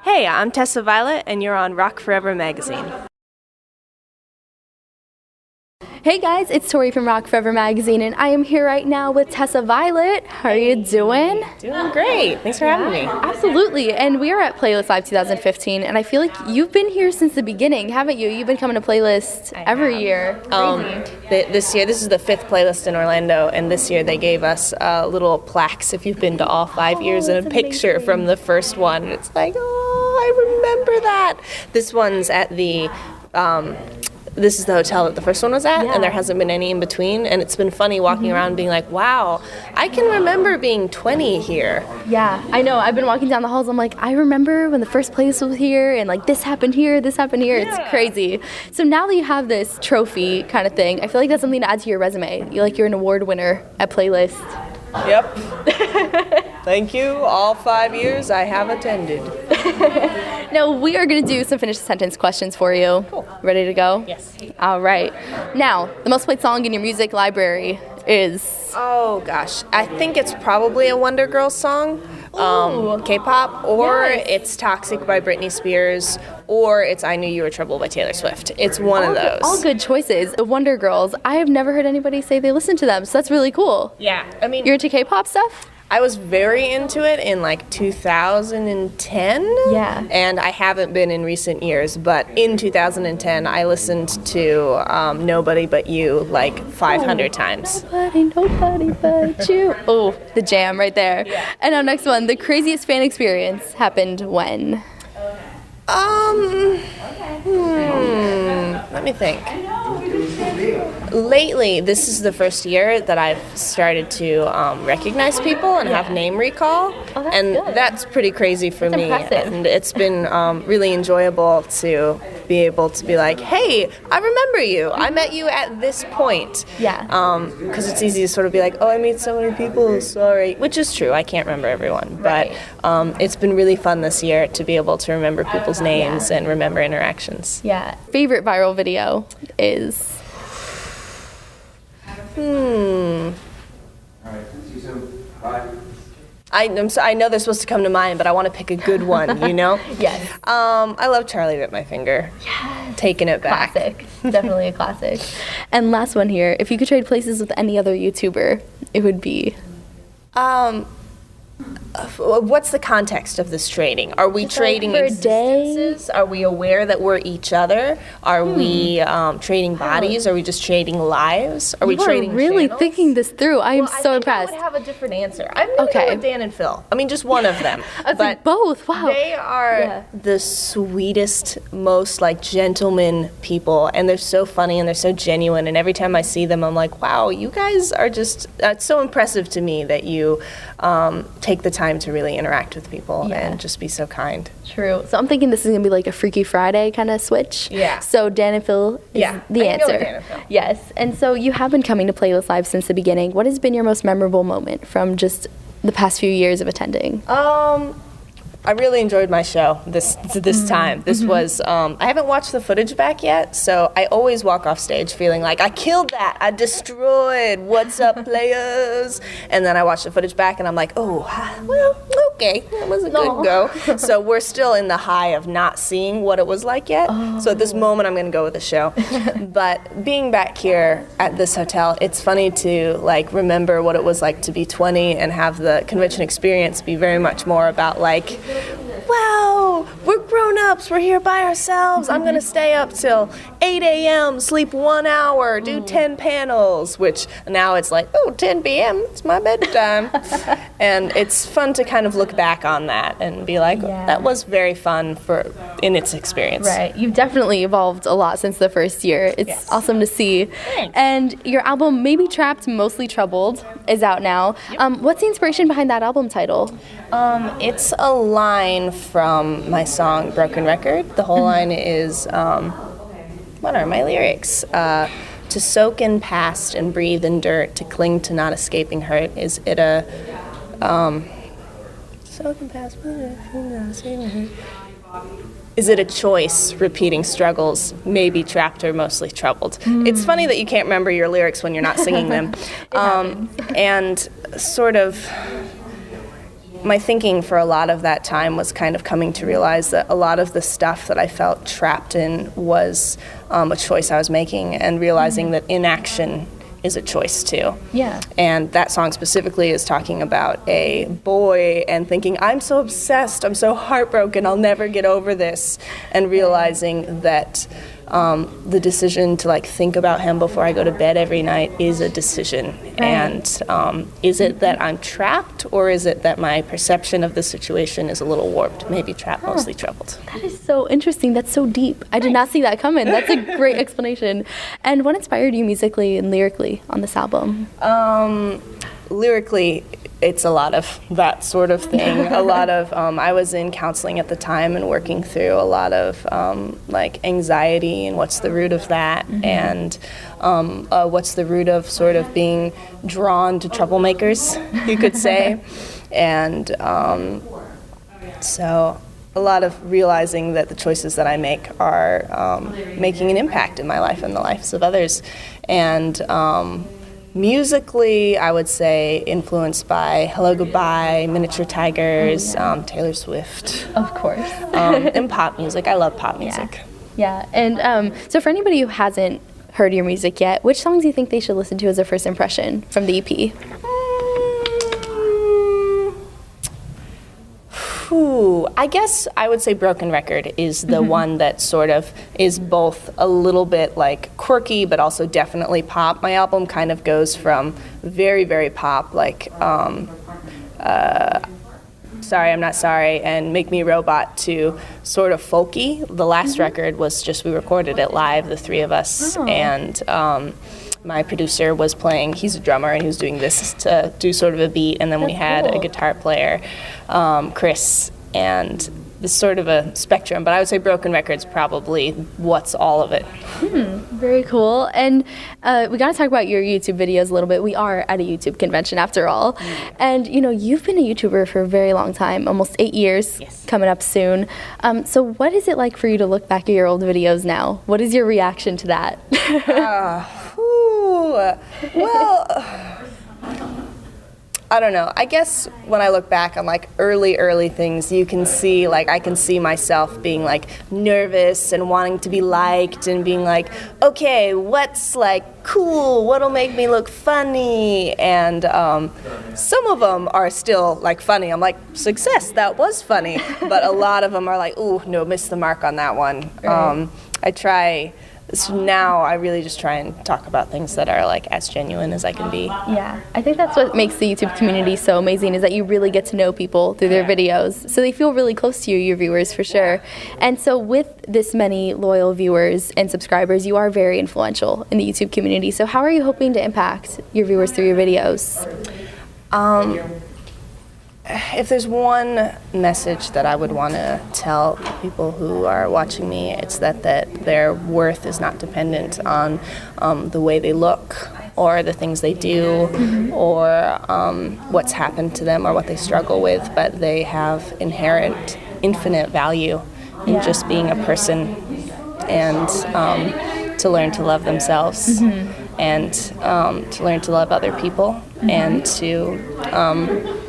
Hey, I'm Tessa Violet, and you're on Rock Forever magazine. Hey guys, it's Tori from Rock Forever magazine, and I am here right now with Tessa Violet. How are you doing? Doing great. Thanks for having me. Absolutely, and we are at Playlist Live 2015, and I feel like you've been here since the beginning, haven't you? You've been coming to Playlist every year. This year, this is the 5th Playlist in Orlando, and this year they gave us little plaques if you've been to all 5 years, and a picture from the first one. It's like, oh, I remember that. This one's at the... this is the hotel that the first one was at, and there hasn't been any in between, and it's been funny walking around being like, wow, I can remember being 20 here. Yeah, I know. I've been walking down the halls, I'm like, I remember when the first place was here, and like this happened here, this happened here. Yeah. It's crazy. So now that you have this trophy kind of thing, I feel like that's something to add to your resume. You're an award winner at Playlist. Yep. Thank you. All 5 years I have attended. Now, we are going to do some finished sentence questions for you. Cool. Ready to go? Yes. All right. Now, the most played song in your music library is... Oh, gosh. I think it's probably a Wonder Girls song, K-pop, or it's Toxic by Britney Spears, or it's I Knew You Were Trouble by Taylor Swift. It's one of those. All good choices. The Wonder Girls, I have never heard anybody say they listen to them, so that's really cool. Yeah. I mean... You're into K-pop stuff? I was very into it in like 2010. Yeah. And I haven't been in recent years, but in 2010 I listened to Nobody But You like 500 times. Nobody but you. Oh, the jam right there. Yeah. And our next one, the craziest fan experience happened when? Let me think. Lately, this is the first year that I've started to recognize people and have name recall, that's pretty crazy for me. Impressive. And it's been really enjoyable to be able to be like, hey, I remember you. I met you at this point. Yeah. Because it's easy to sort of be like, oh, I meet so many people, sorry. Which is true, I can't remember everyone. But it's been really fun this year to be able to remember people's names and remember interactions. Yeah. Favorite viral video is... I know they're supposed to come to mind, but I want to pick a good one, you know? Yes. I love Charlie Bit My Finger. Yes. Taking it back. Classic. Definitely a classic. And last one here. If you could trade places with any other YouTuber, it would be? What's the context of this trading? Are we trading existences? Are we aware that we're each other? Are we trading bodies? Are we just trading lives? Are we trading really channels? Thinking this through. I am so impressed. I would have a different answer. I'm going to go with Dan and Phil. I mean, just one of them. But both. Wow. They are the sweetest, most like gentleman people, and they're so funny and they're so genuine. And every time I see them, I'm like, wow, you guys are just. It's so impressive to me that you take the time to really interact with people and just be so kind. True. So I'm thinking this is going to be like a Freaky Friday kind of switch. Yeah. So Dan and Phil is the answer. Know Dan and Phil. Yes. And so you have been coming to Playlist Live since the beginning. What has been your most memorable moment from just the past few years of attending? I really enjoyed my show this time. This was, I haven't watched the footage back yet, so I always walk off stage feeling like, I killed that, I destroyed, what's up, players? And then I watch the footage back and I'm like, oh, well, okay, that was a good go. So we're still in the high of not seeing what it was like yet. So at this moment, I'm gonna go with the show. But being back here at this hotel, it's funny to like remember what it was like to be 20 and have the convention experience be very much more about like, wow, we're grown-ups, we're here by ourselves, I'm gonna stay up till 8 a.m., sleep 1 hour, do 10 panels, which now it's like, oh, 10 p.m., it's my bedtime. And it's fun to kind of look back on that and be like, that was very fun in its experience. Right, you've definitely evolved a lot since the first year. It's awesome to see. Thanks. And your album, Maybe Trapped, Mostly Troubled, is out now. What's the inspiration behind that album title? It's a line from my song Broken Record. The whole line is, what are my lyrics? To soak in past and breathe in dirt, to cling to not escaping hurt. Is it a, soak in past, not escaping hurt. Is it a choice, repeating struggles, maybe trapped or mostly troubled? It's funny that you can't remember your lyrics when you're not singing them. And sort of, my thinking for a lot of that time was kind of coming to realize that a lot of the stuff that I felt trapped in was a choice I was making, and realizing that inaction is a choice too. Yeah. And that song specifically is talking about a boy and thinking, I'm so obsessed, I'm so heartbroken, I'll never get over this, and realizing that the decision to like think about him before I go to bed every night is a decision. Right. And is it that I'm trapped, or is it that my perception of the situation is a little warped? Maybe trapped, mostly troubled. That is so interesting. That's so deep. I did not see that coming. That's a great explanation. And what inspired you musically and lyrically on this album? Lyrically, it's a lot of that sort of thing. A lot of, I was in counseling at the time and working through a lot of like anxiety and what's the root of that, and what's the root of sort of being drawn to troublemakers, you could say. And so a lot of realizing that the choices that I make are making an impact in my life and the lives of others. And musically, I would say influenced by Hello Goodbye, Miniature Tigers, Taylor Swift. Of course. And pop music. I love pop music. Yeah. And so for anybody who hasn't heard your music yet, which songs do you think they should listen to as a first impression from the EP? I guess I would say Broken Record is the one that sort of is both a little bit like quirky, but also definitely pop. My album kind of goes from very, very pop, like Sorry, I'm Not Sorry and Make Me a Robot, to sort of folky. The last record was just, we recorded it live, the three of us, and my producer was playing, he's a drummer, and he was doing this to do sort of a beat, and then we had a guitar player, Chris, and it's sort of a spectrum, but I would say Broken Record's probably what's all of it. Very cool. And we got to talk about your YouTube videos a little bit. We are at a YouTube convention after all. And, you know, you've been a YouTuber for a very long time, almost 8 years, coming up soon. So what is it like for you to look back at your old videos now? What is your reaction to that? Well, I don't know. I guess when I look back on like early things, you can see, like, I can see myself being like nervous and wanting to be liked and being like, okay, what's like cool? What'll make me look funny? And some of them are still like funny. I'm like, success, that was funny. But a lot of them are like, ooh, no, missed the mark on that one. Right. I try. So now I really just try and talk about things that are like as genuine as I can be. Yeah, I think that's what makes the YouTube community so amazing, is that you really get to know people through their videos. So they feel really close to you, your viewers, for sure. And so with this many loyal viewers and subscribers, you are very influential in the YouTube community. So how are you hoping to impact your viewers through your videos? If there's one message that I would want to tell people who are watching me, it's that their worth is not dependent on the way they look or the things they do or what's happened to them or what they struggle with, but they have inherent, infinite value in just being a person, and to learn to love themselves and to learn to love other people and to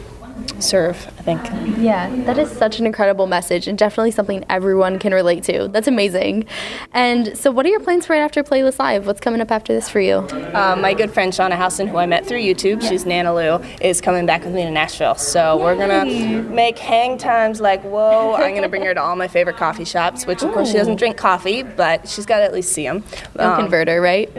serve, I think. Yeah, that is such an incredible message and definitely something everyone can relate to. That's amazing. And so what are your plans right after Playlist Live? What's coming up after this for you? My good friend Shauna Housen, who I met through YouTube, she's Nana Lou, is coming back with me to Nashville. So we're going to make hang times like, whoa. I'm going to bring her to all my favorite coffee shops, which of course she doesn't drink coffee, but she's got to at least see them. Convert her, right?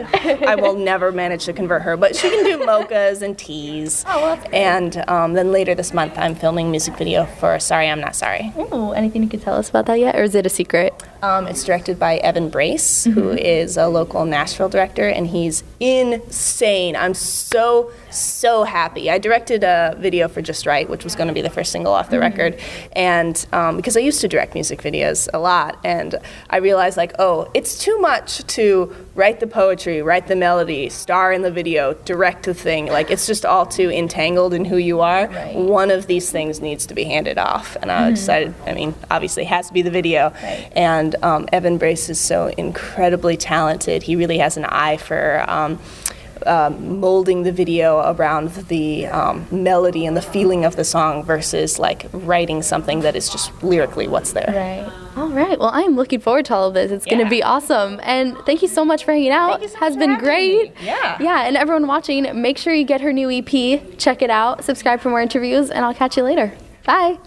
I will never manage to convert her, but she can do mochas and teas. Oh, well, that's great. And then later this month, I'm filming a music video for Sorry, I'm Not Sorry. Oh, anything you can tell us about that yet, or is it a secret? It's directed by Evan Brace, who is a local Nashville director, and he's insane. I'm so happy. I directed a video for Just Right, which was going to be the first single off the record, and because I used to direct music videos a lot, and I realized, like, oh, it's too much to write the poetry, write the melody, star in the video, direct the thing. Like, it's just all too entangled in who you are. Right. One of these things needs to be handed off, and I decided, I mean, obviously it has to be the video, and Evan Brace is so incredibly talented. He really has an eye for molding the video around the melody and the feeling of the song versus like writing something that is just lyrically what's there. Right. All right. Well, I'm looking forward to all of this. It's going to be awesome. And thank you so much for hanging out. Thank you so Has much been for having great. me. Yeah. Yeah. And everyone watching, make sure you get her new EP. Check it out. Subscribe for more interviews, and I'll catch you later. Bye.